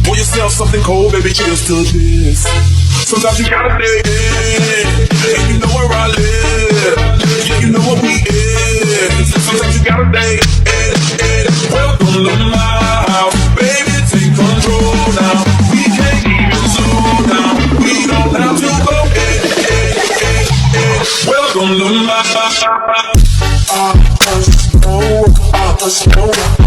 Pour yourself something cold, baby, cheers to this. Sometimes you gotta dig in, and you know where I live. Yeah, you know what we is. Sometimes you gotta dig in. Welcome to my house, baby, take control now. We can't even slow down. We don't have to go in. Welcome to my house. I just know.